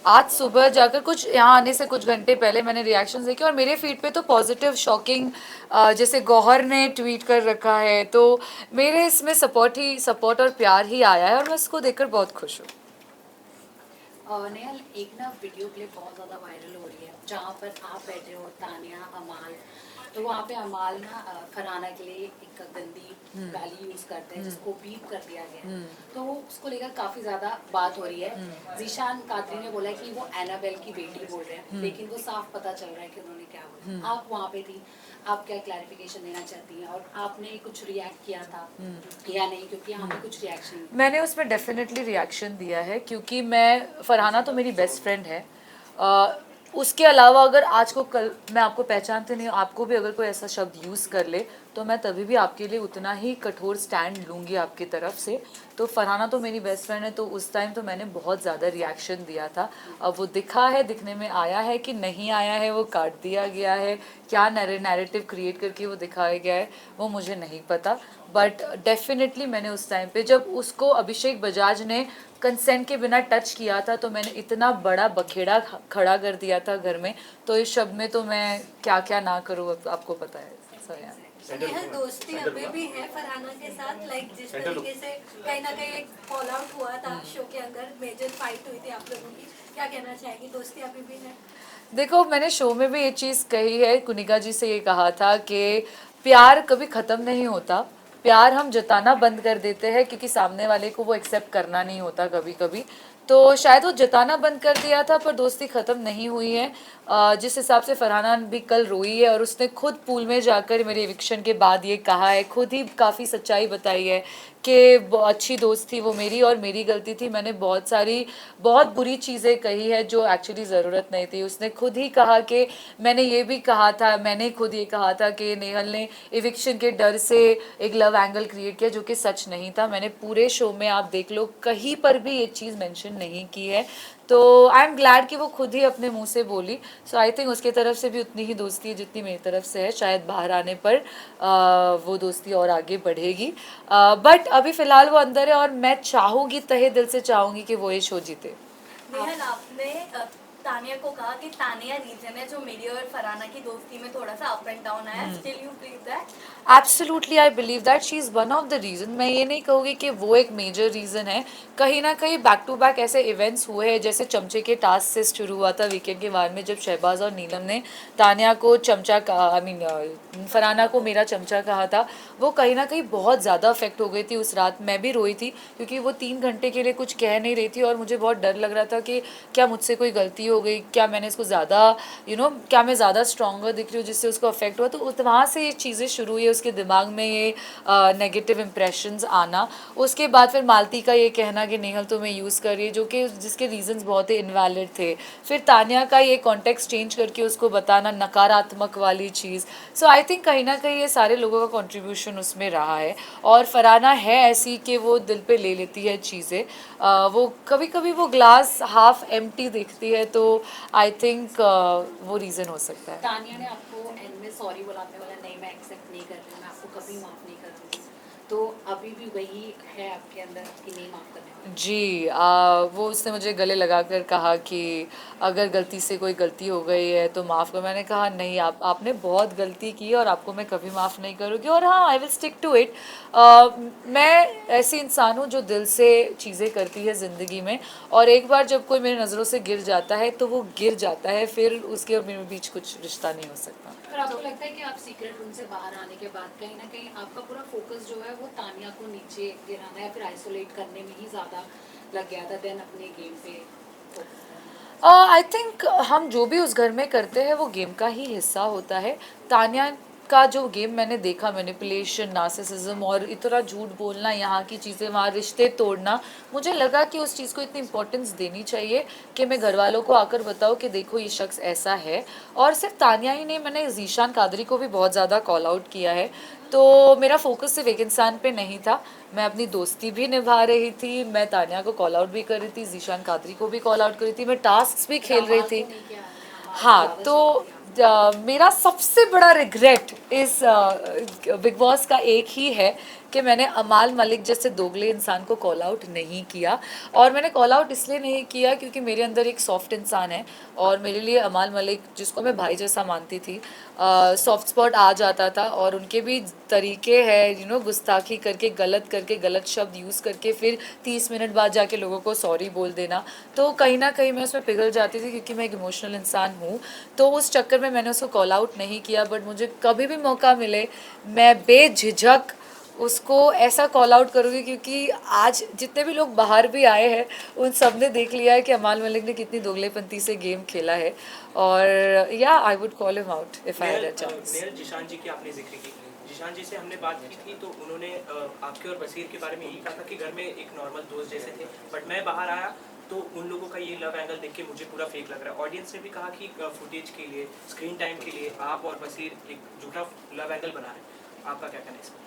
आज सुबह जाकर कुछ यहाँ आने से कुछ घंटे पहले मैंने रिएक्शंस देखे और मेरे फीड पे तो पॉजिटिव शॉकिंग, जैसे गौहर ने ट्वीट कर रखा है, तो मेरे इसमें सपोर्ट और प्यार ही आया है और मैं इसको देखकर बहुत खुश हूँ। नेहल, एक ना वीडियो क्लिप बहुत ज़्यादा वायरल हो रही है जहाँ पर आप बैठे हो, तानिया, अमाल। तो वहाँ पे अमाल ना फरहाना के लिए एक गंदी गाली यूज़ करते हैं जिसको बीप कर दिया गया है। तो उसको लेकर काफ़ी ज़्यादा बात हो रही है। जीशान कादरी ने बोला कि वो एनाबेल की बेटी बोल रहे हैं, लेकिन वो साफ पता चल रहा है कि उन्होंने क्या बोला। आप वहाँ पे थी, आप क्या क्लैरिफिकेशन देना चाहती हैं? और आपने कुछ रिएक्ट किया था या नहीं? क्योंकि यहाँ पे कुछ रिएक्शन मैंने उसमें डेफिनेटली रिएक्शन दिया है क्योंकि मैं, फरहाना तो मेरी बेस्ट फ्रेंड है। अ, उसके अलावा अगर आज को कल मैं आपको पहचानती नहीं हूँ, आपको भी अगर कोई ऐसा शब्द यूज़ कर ले तो मैं तभी भी आपके लिए उतना ही कठोर स्टैंड लूँगी आपकी तरफ से। तो फरहाना तो मेरी बेस्ट फ्रेंड है, तो उस टाइम तो मैंने बहुत ज़्यादा रिएक्शन दिया था। अब वो दिखा है, दिखने में आया है कि नहीं आया है, वो काट दिया गया है, क्या नैरेटिव क्रिएट करके वो दिखाया गया है, वो मुझे नहीं पता। बट डेफिनेटली मैंने उस टाइम पे जब उसको अभिषेक बजाज ने कंसेंट के बिना टच किया था तो मैंने इतना बड़ा बखेड़ा खड़ा कर दिया था घर में, तो इस शब्द में तो मैं क्या क्या ना करूँ आपको पता है। सो यार, नेहा, दोस्ती अभी भी है फरहाना के साथ, लाइक जिस तरीके से कहीं ना कहीं एक फॉल आउट हुआ था शो के अंदर, मेजर फाइट हुई थी आप लोगों की, क्या कहना चाहेगी? दोस्ती अभी भी है? देखो मैंने शो में भी ये चीज़ कही है, कुनिका जी से ये कहा था कि प्यार कभी ख़त्म नहीं होता, प्यार हम जताना बंद कर देते हैं क्योंकि सामने वाले को वो एक्सेप्ट करना नहीं होता कभी कभी। तो शायद वो जताना बंद कर दिया था पर दोस्ती ख़त्म नहीं हुई है। जिस हिसाब से फरहाना भी कल रोई है और उसने खुद पूल में जाकर मेरे इविक्शन के बाद ये कहा है, खुद ही काफ़ी सच्चाई बताई है कि अच्छी दोस्त थी वो मेरी और मेरी गलती थी, मैंने बहुत बुरी चीज़ें कही है जो एक्चुअली ज़रूरत नहीं थी। उसने खुद ही कहा कि मैंने खुद ये कहा था कि नेहल ने इविक्शन के डर से एक लव एंगल क्रिएट किया, जो कि सच नहीं था। मैंने पूरे शो में आप देख लो कहीं पर भी ये चीज़ मेंशन नहीं की है। तो आई एम ग्लैड कि वो खुद ही अपने मुंह से बोली। सो आई थिंक उसके तरफ से भी उतनी ही दोस्ती है जितनी मेरी तरफ से है। शायद बाहर आने पर वो दोस्ती और आगे बढ़ेगी, बट अभी फ़िलहाल वो अंदर है और मैं चाहूँगी, तहे दिल से चाहूँगी कि वो ये शो जीते। नेहल, आपने तानिया को कहा कि तानिया रीजन है जो मेरी और फरहाना की दोस्ती में थोड़ा सा अप एंड डाउन आया, still you believe that? Absolutely I believe that she is one of the reason. मैं ये नहीं कहूँगी कि वो एक मेजर रीज़न है, कहीं ना कहीं बैक टू बैक ऐसे इवेंट्स हुए हैं, जैसे चमचे के टास्क से शुरू हुआ था वीकेंड के बाद में, जब शहबाज और नीलम ने तानिया को चमचा कहा, आई मीन फरहाना को मेरा चमचा कहा था। वो कहीं ना कहीं बहुत ज़्यादा अफेक्ट हो गई थी उस रात। मैं भी रोई थी क्योंकि वो 3 घंटे के लिए कुछ कह नहीं रही थी और मुझे बहुत डर लग रहा था कि क्या मुझसे कोई गलती हो गई, क्या मैंने इसको ज़्यादा क्या मैं ज़्यादा स्ट्रॉन्गर दिख रही हूँ जिससे उसको अफेक्ट हुआ। तो वहाँ से ये चीज़ें शुरू हुई, उसके दिमाग में ये नेगेटिव इम्प्रेशंस आना। उसके बाद फिर मालती का ये कहना कि नेहल तुम्हें यूज़ कर रही है, जो कि जिसके रीजंस बहुत ही इनवैलिड थे। फिर तानिया का ये कॉन्टेक्स्ट चेंज करके उसको बताना, नकारात्मक वाली चीज़। सो आई थिंक कहीं ना कहीं ये सारे लोगों का कंट्रीब्यूशन उसमें रहा है। और फरहाना है ऐसी कि वो दिल पे ले लेती है चीज़ें, वो कभी कभी वो ग्लास हाफ एम्प्टी देखती है, तो आई थिंक वो रीज़न हो सकता है। तानिया ने आपको एंड में सॉरी बोला, आपने बोला नहीं मैं एक्सेप्ट नहीं कर रही हूँ, मैं आपको कभी माफ़ नहीं करूँगी। तो अभी भी वही है आपके अंदर कि नहीं माफ़ करने वाली? जी, वो उसने मुझे गले लगाकर कहा कि अगर गलती से कोई गलती हो गई है तो माफ़ करो। मैंने कहा नहीं, आपने बहुत गलती की और आपको मैं कभी माफ़ नहीं करूँगी, और हाँ I will stick to it. मैं ऐसी इंसान हूँ जो दिल से चीज़ें करती है ज़िंदगी में, और एक बार जब कोई मेरी नज़रों से गिर जाता है तो वो गिर जाता है, फिर उसके और मेरे बीच कुछ रिश्ता नहीं हो सकता। पर आपको लगता है कि आप सीक्रेट रूम से बाहर आने के बाद कहीं ना कहीं आपका पूरा फोकस जो है वो तानिया को नीचे गिराना या फिर आइसोलेट करने में ही ज़्यादा लग गया था देन अपने गेम पे फोकस करना? आई थिंक हम जो भी उस घर में करते हैं वो गेम का ही हिस्सा होता है। तान्या का जो गेम मैंने देखा, मैनिपुलेशन, नार्सिसिज्म और इतना झूठ बोलना, यहाँ की चीज़ें वहाँ रिश्ते तोड़ना, मुझे लगा कि उस चीज़ को इतनी इंपॉर्टेंस देनी चाहिए कि मैं घर वालों को आकर बताऊँ कि देखो ये शख्स ऐसा है। और सिर्फ तान्या ही नहीं, मैंने जीशान कादरी को भी बहुत ज़्यादा कॉल आउट किया है। तो मेरा फोकस सिर्फ एक इंसान पे नहीं था, मैं अपनी दोस्ती भी निभा रही थी, मैं तान्या को कॉल आउट भी कर रही थी, जीशान कादरी को भी कॉल आउट कर रही थी, मैं टास्क भी खेल रही अमाल थी। को नहीं किया आपने? अमाल से हाँ, ज़्यादा तो शॉक थी आप। मेरा सबसे बड़ा रिग्रेट इस बिग बॉस का एक ही है कि मैंने अमाल मलिक जैसे दोगले इंसान को कॉल आउट नहीं किया। और मैंने कॉल आउट इसलिए नहीं किया क्योंकि मेरे अंदर एक सॉफ्ट इंसान है और मेरे लिए अमाल मलिक, जिसको मैं भाई जैसा मानती थी, सॉफ्ट स्पॉट आ जाता था। और उनके भी तरीके हैं गुस्ताखी करके, गलत शब्द यूज़ करके फिर 30 मिनट बाद जाके लोगों को सॉरी बोल देना। तो कहीं ना कहीं मैं उसमें पिघल जाती थी क्योंकि मैं एक इमोशनल इंसान हूँ। तो उस चक्कर में मैंने उसको कॉल आउट नहीं किया। बट मुझे कभी भी मौका मिले मैं बेझिझक उसको ऐसा कॉल आउट करूँगी, क्योंकि आज जितने भी लोग बाहर भी आए हैं उन सब ने देख लिया है कि अमाल मलिक ने कितनी दोगलेपंती से गेम खेला है। और या I would call him out if I had a chance. Nehal, Zeeshan ji की आपने जिक्र की, जिशान जी से हमने बात की थी तो उन्होंने आपके और बसीर के बारे में यही कहा था कि घर में एक नॉर्मल दोस्त जैसे थे, बट मैं बाहर आया तो उन लोगों का ये लव एंगल देख के मुझे पूरा फेक लग रहा है। ऑडियंस ने भी कहा कि फुटेज के लिए, स्क्रीन टाइम के लिए आप और बसीर एक झूठा लव एंगल बना रहे हैं। आपका क्या कहना है इसमें?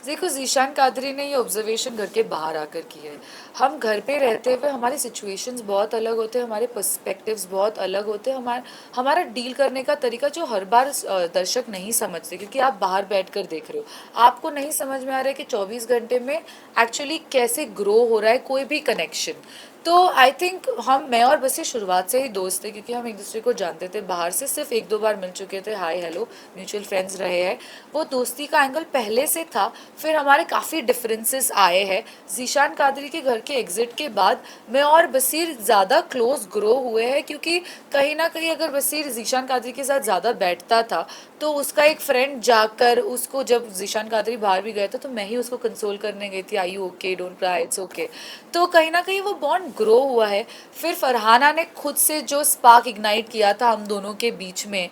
देखो, ज़ीशान कादरी ने ये ऑब्जर्वेशन घर के बाहर आकर की है। हम घर पे रहते हुए हमारे सिचुएशंस बहुत अलग होते हैं, हमारे पर्सपेक्टिव्स बहुत अलग होते हैं, हमारा डील करने का तरीका जो हर बार दर्शक नहीं समझते, क्योंकि आप बाहर बैठकर देख रहे हो, आपको नहीं समझ में आ रहा है कि 24 घंटे में एक्चुअली कैसे ग्रो हो रहा है कोई भी कनेक्शन। तो आई थिंक मैं और बस ये शुरुआत से ही दोस्त थे, क्योंकि हम एक दूसरे को जानते थे। बाहर से सिर्फ 1-2 बार मिल चुके थे, हाय हेलो, म्यूचुअल फ्रेंड्स रहे हैं। वो दोस्ती का एंगल पहले से था। फिर हमारे काफ़ी डिफरेंसेस आए हैं। ज़ीशान कादरी के घर के एग्ज़िट के बाद मैं और बसीर ज़्यादा क्लोज ग्रो हुए हैं, क्योंकि कहीं ना कहीं अगर बसीर ज़ीशान कादरी के साथ ज़्यादा बैठता था तो उसका एक फ्रेंड जाकर उसको, जब ज़ीशान कादरी बाहर भी गया था तो मैं ही उसको कंसोल करने गई थी, I you okay, don't cry, it's okay. तो कहीं ना कहीं वो बॉन्ड ग्रो हुआ है। फिर फरहाना ने खुद से जो स्पार्क इग्नाइट किया था हम दोनों के बीच में,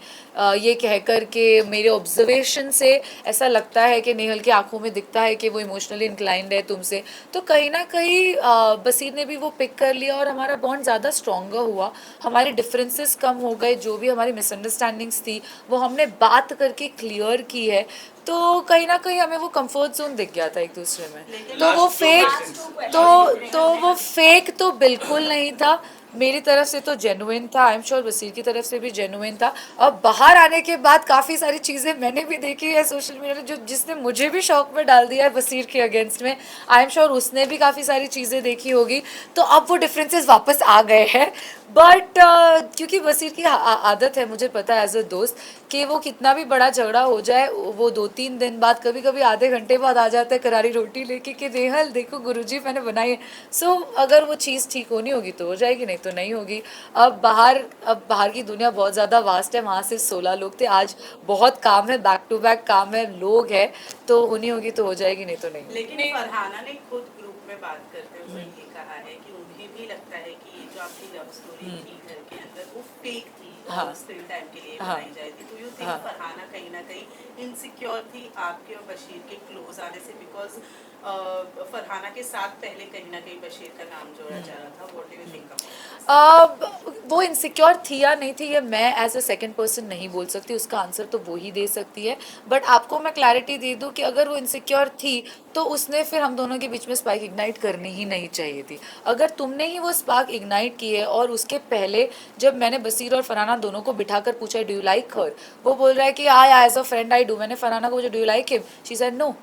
ये कहकर के मेरे ऑब्जर्वेशन से ऐसा लगता है कि नेहल की आंखों में दिखता है कि वो इमोशनली इंक्लाइंड है तुमसे। तो कहीं ना कहीं बसीर ने भी वो पिक कर लिया और हमारा बॉन्ड ज़्यादा स्ट्रॉन्गर हुआ। हमारे डिफरेंसेस कम हो गए, जो भी हमारी मिसअंडरस्टैंडिंग्स थी वो हमने बात करके क्लियर की है। तो कहीं ना कहीं हमें वो कंफर्ट जोन दिख गया था एक दूसरे में। तो वो फेक वो फेक तो बिल्कुल नहीं था। मेरी तरफ से तो जेन्युइन था, आई एम श्योर बसीर की तरफ से भी जेन्युइन था। अब बाहर आने के बाद काफ़ी सारी चीज़ें मैंने भी देखी है सोशल मीडिया में, जो जिसने मुझे भी शौक में डाल दिया है बसीर के अगेंस्ट में। आई एम श्योर उसने भी काफ़ी सारी चीज़ें देखी होगी। तो अब वो डिफरेंसेस वापस आ गए हैं। बट क्योंकि बसीर की आदत है, मुझे पता है एज अ दोस्त, कि वो कितना भी बड़ा झगड़ा हो जाए वो 2-3 दिन बाद, कभी कभी आधे घंटे बाद आ जाता है करारी रोटी लेके कि नेहल देखो गुरुजी मैंने बनाई है। सो अगर वो चीज़ ठीक होनी होगी तो हो जाएगी, नहीं तो नहीं होगी। अब बाहर की दुनिया बहुत ज़्यादा वास्ट है। वहाँ से 16 लोग थे, आज बहुत काम है, बैक टू बैक काम है, लोग हैं, तो होनी होगी तो हो जाएगी, नहीं तो नहीं। लेकिन फरहाना ने खुद ग्रुप में बात करते हुए ये कहा है कि उन्हें भी लगता है कि ये जो आपकी लव स्टोरी थी घर के अंदर वो फेक थी, और स्क्रीन टाइम के लिए बनाई जाए थी। तो यू थिंक फरहाना कहीं ना कहीं इनसिक्योर थी आपके और बशीर के क्लोज आने से, बिकॉज फरहाना के साथ पहले कहीं ना कहीं बशीर का नाम जोड़ा जा रहा था। What do you think? वो इनसिक्योर थी या नहीं थी, ये मैं एज अ सेकंड पर्सन नहीं बोल सकती, उसका आंसर तो वो ही दे सकती है। बट आपको मैं क्लैरिटी दे दूं कि अगर वो इनसिक्योर थी तो उसने फिर हम दोनों के बीच में स्पार्क इग्नाइट करनी ही नहीं चाहिए थी। अगर तुमने ही वो स्पार्क इग्नाइट की है, और उसके पहले जब मैंने बसीर और फरहाना दोनों को बिठाकर पूछा डू यू लाइक हर, वो बोल रहा है कि I as a friend I do. मैंने फरहाना को पूछा do you like him, she said no.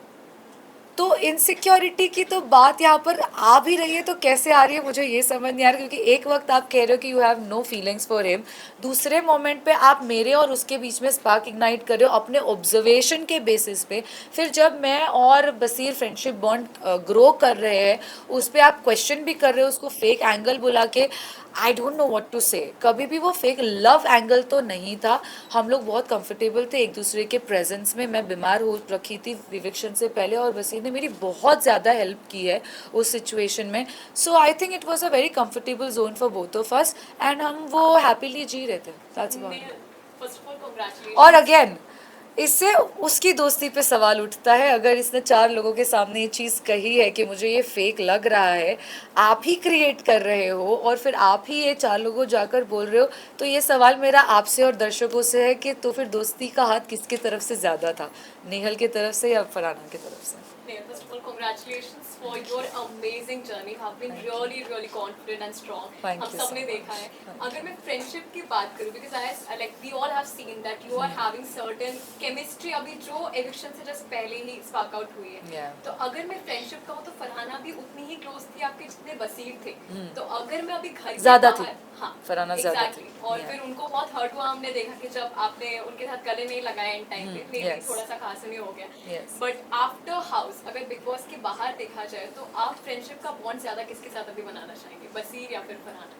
तो इनसिक्योरिटी की तो बात यहाँ पर आ भी रही है तो कैसे आ रही है मुझे ये समझ नहीं आ रहा, क्योंकि एक वक्त आप कह रहे हो कि you have no feelings for him, दूसरे मोमेंट पे आप मेरे और उसके बीच में स्पार्क इग्नाइट कर रहे हो अपने ऑब्जर्वेशन के बेसिस पे। फिर जब मैं और बसीर फ्रेंडशिप बॉन्ड ग्रो कर रहे हैं उस पर आप क्वेश्चन भी कर रहे हो, उसको फेक एंगल बुला के। I don't know what to say. कभी भी वो फेक लव एंगल तो नहीं था। हम लोग बहुत कंफर्टेबल थे एक दूसरे के प्रेजेंस में। मैं बीमार हो रखी थी विविक्शन से पहले और बसीर ने मेरी बहुत ज़्यादा हेल्प की है उस सिचुएशन में। So I think it was a very comfortable zone for both of us and हम वो हैप्पीली जी रहे थे। That's about it. और अगेन इससे उसकी दोस्ती पे सवाल उठता है। अगर इसने 4 लोगों के सामने ये चीज़ कही है कि मुझे ये फेक लग रहा है, आप ही क्रिएट कर रहे हो और फिर आप ही ये 4 लोगों जाकर बोल रहे हो, तो ये सवाल मेरा आपसे और दर्शकों से है कि तो फिर दोस्ती का हाथ किसकी तरफ से ज़्यादा था, नेहल की तरफ से या फरहाना की तरफ से? First of all, congratulations for your amazing journey. You have been really, really confident and strong. Thank हम you so सबने देखा है. अगर मैं friendship की बात करूँ, because like we all have seen that you are having certain chemistry अभी जो eviction से just पहले ही spark out हुई है. Yeah. तो अगर मैं friendship कहूँ तो फरहाना भी उतनी ही close थी आपके जितने बसीर थे. तो अगर मैं अभी घर के ज़्यादा बाहर, थी. हाँ, फरहाना ज़्यादा exactly. थी. और Yeah. फिर उनको बहुत हर्ट हुआ, हमने देखा कि जब आपने उनके साथ गले नहीं लगाया इन टाइम पे, मे yes. थोड़ा सा खास नहीं हो गया. Yes. बट आफ्टर हाउस अगर बिग बॉस के बाहर देखा जाए तो आप फ्रेंडशिप का बॉन्ड ज्यादा किसके साथ अभी बनाना चाहेंगे, बसीर या फिर फरहाना?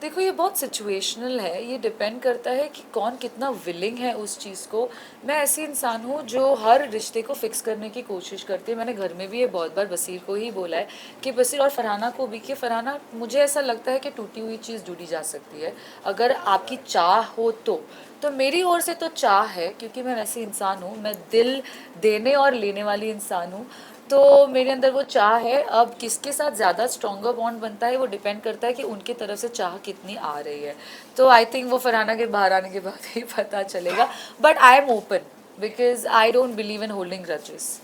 देखो ये बहुत सिचुएशनल है, ये डिपेंड करता है कि कौन कितना विलिंग है उस चीज़ को. मैं ऐसी इंसान हूँ जो हर रिश्ते को फिक्स करने की कोशिश करती है. मैंने घर में भी ये बहुत बार बसीर को ही बोला है कि बसीर और फरहाना को भी कि फरहाना मुझे ऐसा लगता है कि टूटी हुई चीज़ जुड़ी जा सकती है अगर आपकी चाह हो तो मेरी ओर से तो चाह है क्योंकि मैं वैसी इंसान हूँ, मैं दिल देने और लेने वाली इंसान हूँ. तो मेरे अंदर वो चाह है. अब किसके साथ ज़्यादा स्ट्रॉन्गर बॉन्ड बनता है वो डिपेंड करता है कि उनकी तरफ से चाह कितनी आ रही है. तो आई थिंक वो फरहाना के बाहर आने के बाद ही पता चलेगा. But I am open because I don't believe in holding grudges.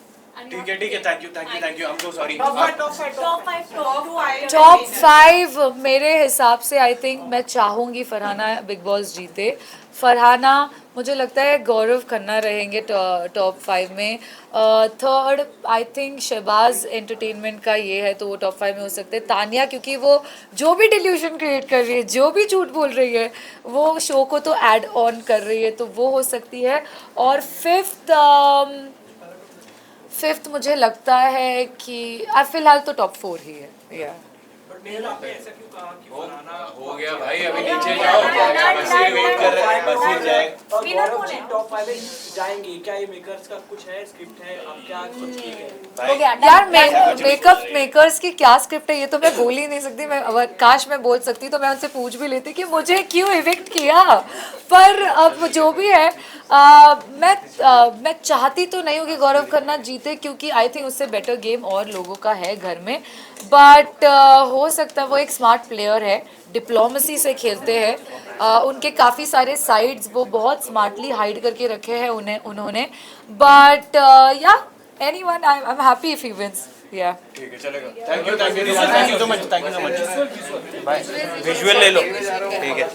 ठीक है, thank you, I'm so sorry. Top 5 मेरे हिसाब से आई थिंक मैं चाहूँगी फरहाना बिग बॉस जीते. फरहाना मुझे लगता है गौरव खन्ना रहेंगे टॉप 5 में. Third I think Shahbaz entertainment का ये है तो वो टॉप 5 में हो सकते हैं. तानिया क्योंकि वो जो भी डिल्यूशन क्रिएट कर रही है, जो भी झूठ बोल रही है, वो शो को तो ऐड ऑन कर रही है तो वो हो सकती है. और फिफ्थ मुझे लगता है कि फिलहाल तो टॉप 4 ही है. या बट नेहा, आपने ऐसा क्यों कहा कि फरहाना हो गया भाई, अभी नीचे जाओ. बसीर वेट कर रहे हैं, बसीर जाएगा. और गौरव जी टॉप 5 में जाएंगे? क्या ये मेकर्स का कुछ है, स्क्रिप्ट है, आप क्या सोच के गए? यार मेकअप मेकर्स की क्या स्क्रिप्ट है ये तो मैं बोल ही नहीं सकती. मैं अगर काश मैं बोल सकती तो मैं उनसे पूछ भी लेती कि मुझे क्यों इविक्ट किया. पर अब जो भी है मैं चाहती तो नहीं हूँ कि गौरव खन्ना जीते क्योंकि आई थिंक उससे बेटर गेम और लोगों का है घर में. बट हो सकता है वो एक स्मार्ट प्लेयर है, डिप्लोमेसी से खेलते हैं. उनके काफ़ी सारे साइड्स वो बहुत स्मार्टली हाइड करके रखे हैं उन्होंने. बट या anyone I am happy if he wins. या ठीक है, चलेगा. Thank you so much. Bye. Visual ले लो. ठीक है.